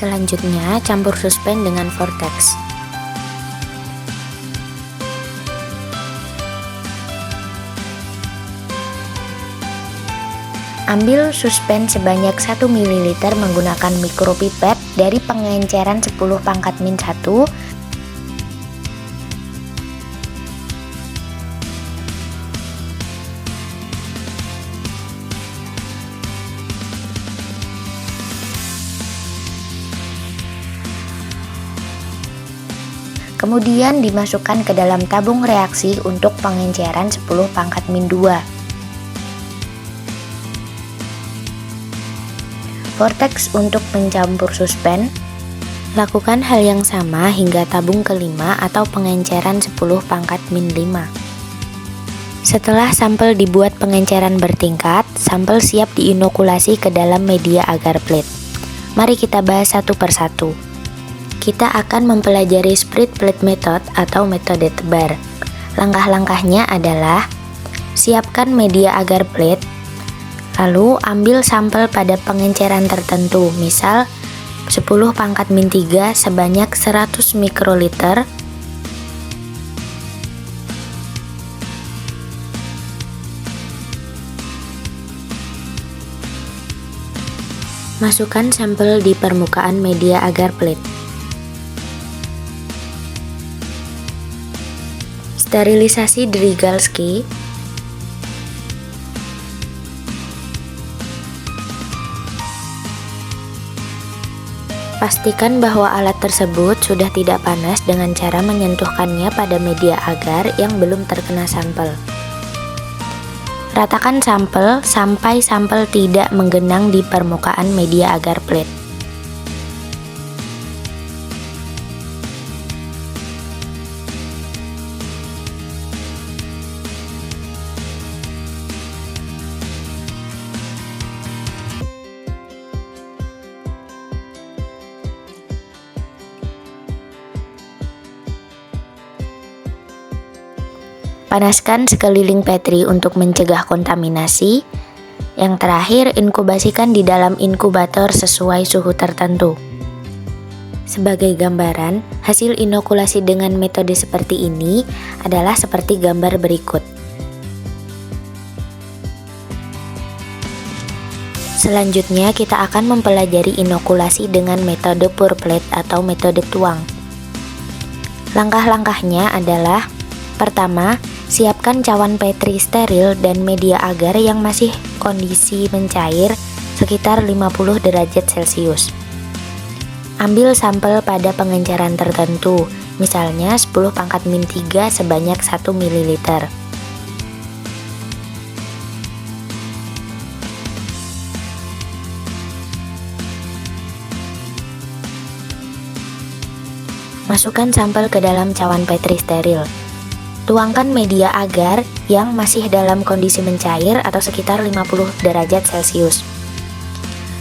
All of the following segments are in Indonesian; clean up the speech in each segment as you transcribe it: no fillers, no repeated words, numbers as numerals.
Selanjutnya, campur suspen dengan vortex. Ambil suspen sebanyak 1 ml menggunakan mikropipet dari pengenceran 10 pangkat min 1. Kemudian dimasukkan ke dalam tabung reaksi untuk pengenceran 10 pangkat min 2. Vortex untuk mencampur suspen. Lakukan hal yang sama hingga tabung kelima atau pengenceran 10 pangkat min 5. Setelah sampel dibuat pengenceran bertingkat, sampel siap diinokulasi ke dalam media agar plate. Mari kita bahas satu persatu. Kita akan mempelajari spread plate method atau metode tebar. Langkah-langkahnya adalah: siapkan media agar plate, lalu ambil sampel pada pengenceran tertentu, misal 10 pangkat min 3 sebanyak 100 mikroliter. Masukkan sampel di permukaan media agar plate. Sterilisasi Drygalski. Pastikan bahwa alat tersebut sudah tidak panas dengan cara menyentuhkannya pada media agar yang belum terkena sampel. Ratakan sampel sampai sampel tidak menggenang di permukaan media agar plate. Panaskan sekeliling Petri untuk mencegah kontaminasi. Yang terakhir, inkubasikan di dalam inkubator sesuai suhu tertentu. Sebagai gambaran, hasil inokulasi dengan metode seperti ini adalah seperti gambar berikut. Selanjutnya, kita akan mempelajari inokulasi dengan metode pour plate atau metode tuang. Langkah-langkahnya adalah: pertama, siapkan cawan Petri steril dan media agar yang masih kondisi mencair sekitar 50 derajat Celcius. Ambil sampel pada pengenceran tertentu, misalnya 10 pangkat min 3 sebanyak 1 ml. Masukkan sampel ke dalam cawan Petri steril. Tuangkan media agar yang masih dalam kondisi mencair atau sekitar 50 derajat Celcius.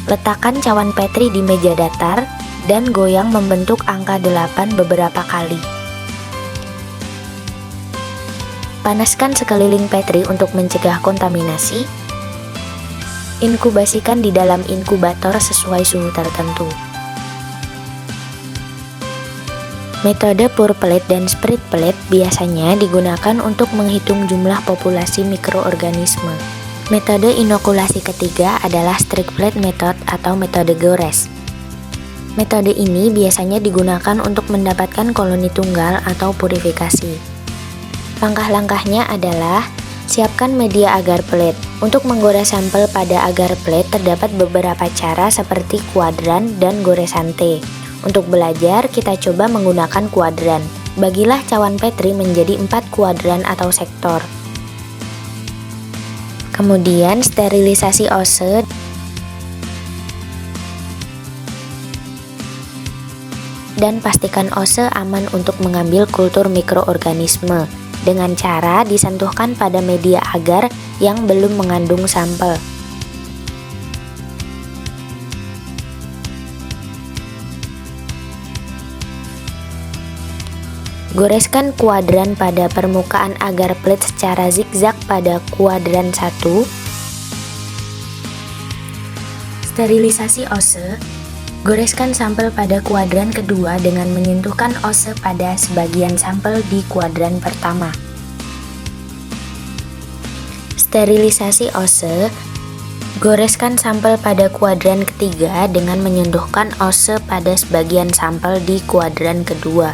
Letakkan cawan Petri di meja datar dan goyang membentuk angka 8 beberapa kali. Panaskan sekeliling Petri untuk mencegah kontaminasi. Inkubasikan di dalam inkubator sesuai suhu tertentu. Metode pour plate dan spirit plate biasanya digunakan untuk menghitung jumlah populasi mikroorganisme. Metode inokulasi ketiga adalah strict plate method atau metode gores. Metode ini biasanya digunakan untuk mendapatkan koloni tunggal atau purifikasi. Langkah-langkahnya adalah siapkan media agar plate. Untuk menggores sampel pada agar plate terdapat beberapa cara seperti kuadran dan goresante. Untuk belajar, kita coba menggunakan kuadran. Bagilah cawan Petri menjadi 4 kuadran atau sektor. Kemudian sterilisasi ose dan pastikan ose aman untuk mengambil kultur mikroorganisme dengan cara disentuhkan pada media agar yang belum mengandung sampel. Goreskan kuadran pada permukaan agar plate secara zigzag pada kuadran 1. Sterilisasi ose. Goreskan sampel pada kuadran kedua dengan menyentuhkan ose pada sebagian sampel di kuadran pertama. Sterilisasi ose. Goreskan sampel pada kuadran ketiga dengan menyentuhkan ose pada sebagian sampel di kuadran kedua.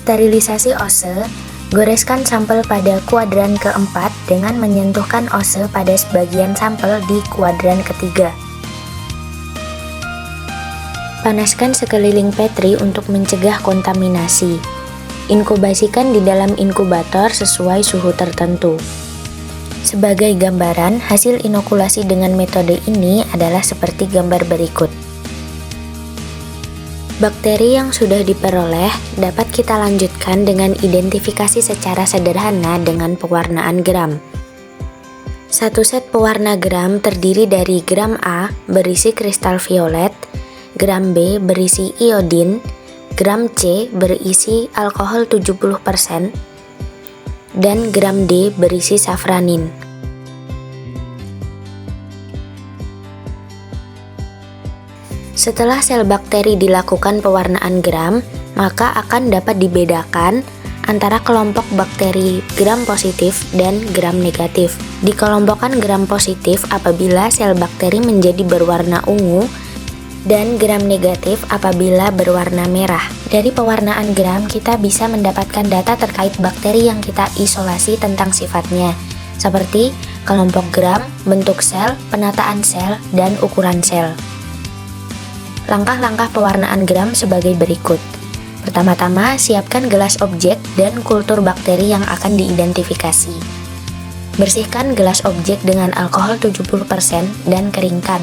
Sterilisasi ose. Goreskan sampel pada kuadran keempat dengan menyentuhkan ose pada sebagian sampel di kuadran ketiga. Panaskan sekeliling Petri untuk mencegah kontaminasi. Inkubasikan di dalam inkubator sesuai suhu tertentu. Sebagai gambaran, hasil inokulasi dengan metode ini adalah seperti gambar berikut. Bakteri yang sudah diperoleh dapat kita lanjutkan dengan identifikasi secara sederhana dengan pewarnaan gram. Satu set pewarna gram terdiri dari gram A berisi kristal violet, gram B berisi iodin, gram C berisi alkohol 70%, dan gram D berisi safranin. Setelah sel bakteri dilakukan pewarnaan gram, maka akan dapat dibedakan antara kelompok bakteri gram positif dan gram negatif. Dikelompokkan gram positif apabila sel bakteri menjadi berwarna ungu dan gram negatif apabila berwarna merah. Dari pewarnaan gram, kita bisa mendapatkan data terkait bakteri yang kita isolasi tentang sifatnya, seperti kelompok gram, bentuk sel, penataan sel, dan ukuran sel. Langkah-langkah pewarnaan gram sebagai berikut. Pertama-tama, siapkan gelas objek dan kultur bakteri yang akan diidentifikasi. Bersihkan gelas objek dengan alkohol 70% dan keringkan.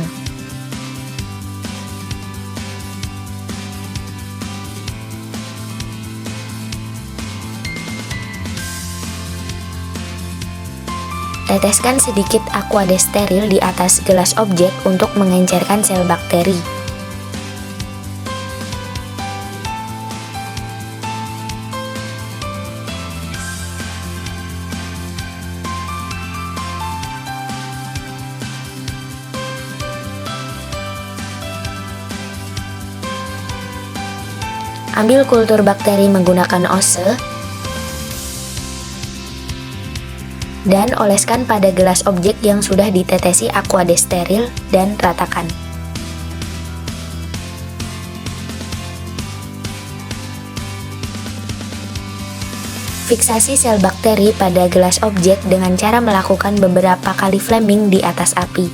Teteskan sedikit aqua steril di atas gelas objek untuk mengencerkan sel bakteri. Ambil kultur bakteri menggunakan ose dan oleskan pada gelas objek yang sudah ditetesi aqua steril dan ratakan. Fiksasi sel bakteri pada gelas objek dengan cara melakukan beberapa kali flaming di atas api.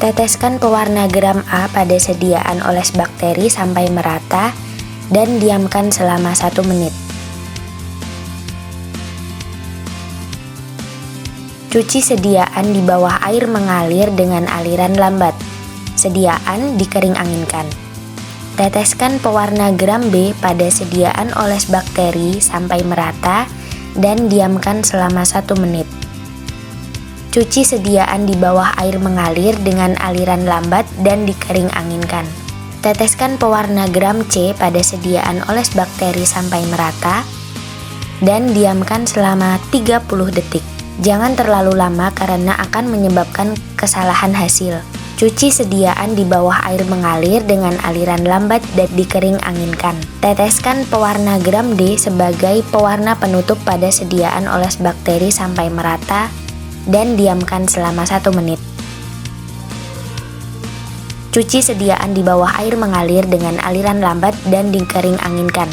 Teteskan pewarna gram A pada sediaan oles bakteri sampai merata dan diamkan selama 1 menit. Cuci sediaan di bawah air mengalir dengan aliran lambat. Sediaan dikering anginkan. Teteskan pewarna gram B pada sediaan oles bakteri sampai merata dan diamkan selama 1 menit. Cuci sediaan di bawah air mengalir dengan aliran lambat dan dikering anginkan. Teteskan pewarna gram C pada sediaan oles bakteri sampai merata dan diamkan selama 30 detik. Jangan terlalu lama karena akan menyebabkan kesalahan hasil. Cuci sediaan di bawah air mengalir dengan aliran lambat dan dikering anginkan. Teteskan pewarna gram D sebagai pewarna penutup pada sediaan oles bakteri sampai merata dan diamkan selama 1 menit. Cuci sediaan di bawah air mengalir dengan aliran lambat dan dikering anginkan.